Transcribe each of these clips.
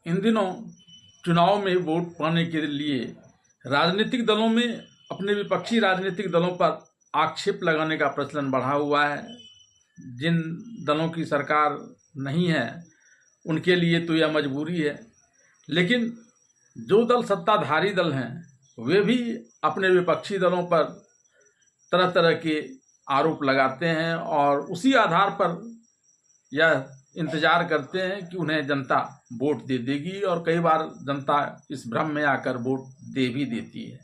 इन दिनों चुनाव में वोट पाने के लिए राजनीतिक दलों में अपने विपक्षी राजनीतिक दलों पर आक्षेप लगाने का प्रचलन बढ़ा हुआ है। जिन दलों की सरकार नहीं है उनके लिए तो यह मजबूरी है, लेकिन जो दल सत्ताधारी दल हैं वे भी अपने विपक्षी दलों पर तरह तरह के आरोप लगाते हैं और उसी आधार पर यह इंतजार करते हैं कि उन्हें जनता वोट दे देगी, और कई बार जनता इस भ्रम में आकर वोट दे भी देती है।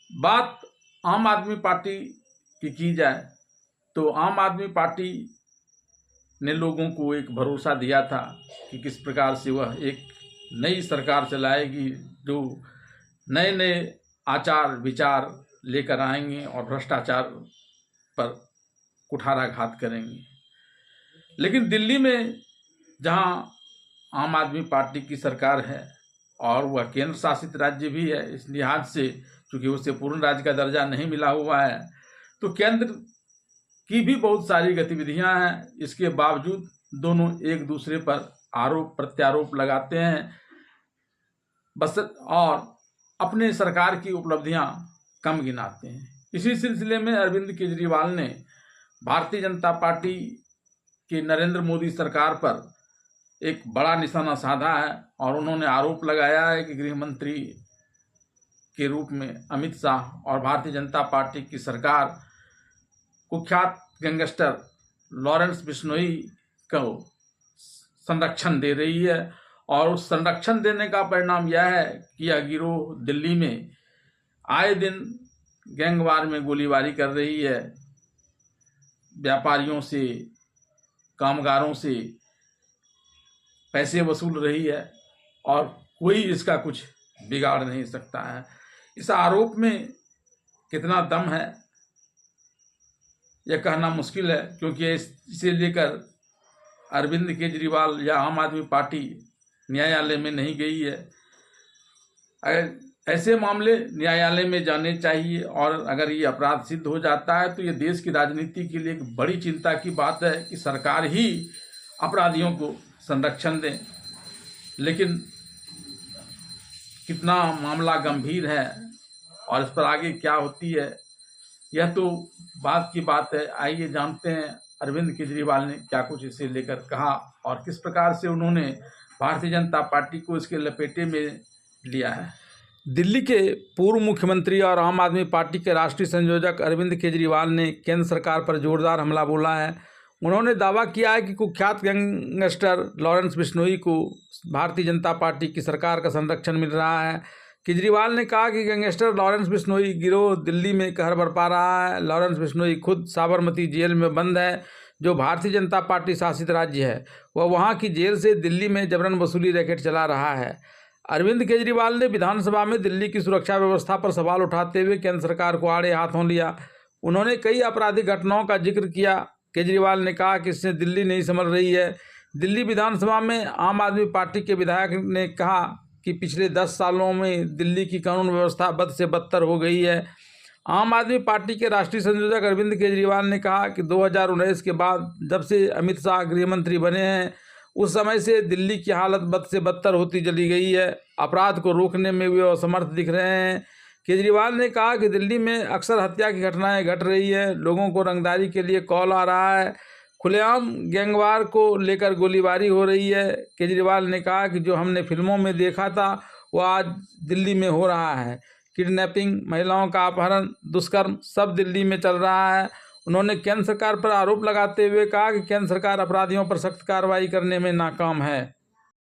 बात आम आदमी पार्टी की जाए तो आम आदमी पार्टी ने लोगों को एक भरोसा दिया था कि किस प्रकार से वह एक नई सरकार चलाएगी जो नए नए आचार विचार लेकर आएंगे और भ्रष्टाचार पर कुठाराघात करेंगे। लेकिन दिल्ली में जहां आम आदमी पार्टी की सरकार है और वह केंद्र शासित राज्य भी है, इस लिहाज से चूँकि उसे पूर्ण राज्य का दर्जा नहीं मिला हुआ है तो केंद्र की भी बहुत सारी गतिविधियां हैं। इसके बावजूद दोनों एक दूसरे पर आरोप प्रत्यारोप लगाते हैं बस, और अपने सरकार की उपलब्धियां कम गिनाते हैं। इसी सिलसिले में अरविंद केजरीवाल ने भारतीय जनता पार्टी के नरेंद्र मोदी सरकार पर एक बड़ा निशाना साधा है और उन्होंने आरोप लगाया है कि गृह मंत्री के रूप में अमित शाह और भारतीय जनता पार्टी की सरकार कुख्यात गैंगस्टर लॉरेंस बिश्नोई को संरक्षण दे रही है, और उस संरक्षण देने का परिणाम यह है कि यह गिरोह दिल्ली में आए दिन गैंगवार में गोलीबारी कर रही है, व्यापारियों से कामगारों से पैसे वसूल रही है और कोई इसका कुछ बिगाड़ नहीं सकता है। इस आरोप में कितना दम है यह कहना मुश्किल है, क्योंकि इसे लेकर अरविंद केजरीवाल या आम आदमी पार्टी न्यायालय में नहीं गई है। अगर ऐसे मामले न्यायालय में जाने चाहिए और अगर ये अपराध सिद्ध हो जाता है तो ये देश की राजनीति के लिए एक बड़ी चिंता की बात है कि सरकार ही अपराधियों को संरक्षण दें। लेकिन कितना मामला गंभीर है और इस पर आगे क्या होती है यह तो बात की बात है। आइए जानते हैं अरविंद केजरीवाल ने क्या कुछ इसे लेकर कहा और किस प्रकार से उन्होंने भारतीय जनता पार्टी को इसके लपेटे में लिया है। दिल्ली के पूर्व मुख्यमंत्री और आम आदमी पार्टी के राष्ट्रीय संयोजक अरविंद केजरीवाल ने केंद्र सरकार पर जोरदार हमला बोला है। उन्होंने दावा किया है कि कुख्यात गैंगस्टर लॉरेंस बिश्नोई को भारतीय जनता पार्टी की सरकार का संरक्षण मिल रहा है। केजरीवाल ने कहा कि गैंगस्टर लॉरेंस बिश्नोई गिरोह दिल्ली में कहर बरपा रहा है। लॉरेंस बिश्नोई खुद साबरमती जेल में बंद है, जो भारतीय जनता पार्टी शासित राज्य है। वह वहां की जेल से दिल्ली में जबरन वसूली रैकेट चला रहा है। अरविंद केजरीवाल ने विधानसभा में दिल्ली की सुरक्षा व्यवस्था पर सवाल उठाते हुए केंद्र सरकार को आड़े हाथों लिया। उन्होंने कई आपराधिक घटनाओं का जिक्र किया। केजरीवाल ने कहा कि इससे दिल्ली नहीं संभल रही है। दिल्ली विधानसभा में आम आदमी पार्टी के विधायक ने कहा कि पिछले 10 सालों में दिल्ली की कानून व्यवस्था बद से बदतर हो गई है। आम आदमी पार्टी के राष्ट्रीय संयोजक अरविंद केजरीवाल ने कहा कि 2019 के बाद जब से अमित शाह गृह मंत्री बने हैं उस समय से दिल्ली की हालत बद से बदतर होती चली गई है। अपराध को रोकने में वे असमर्थ दिख रहे हैं। केजरीवाल ने कहा कि दिल्ली में अक्सर हत्या की घटनाएं घट रही है। लोगों को रंगदारी के लिए कॉल आ रहा है। खुलेआम गैंगवार को लेकर गोलीबारी हो रही है। केजरीवाल ने कहा कि जो हमने फिल्मों में देखा था वो आज दिल्ली में हो रहा है। किडनैपिंग, महिलाओं का अपहरण, दुष्कर्म सब दिल्ली में चल रहा है। उन्होंने केंद्र सरकार पर आरोप लगाते हुए कहा कि केंद्र सरकार अपराधियों पर सख्त कार्रवाई करने में नाकाम है।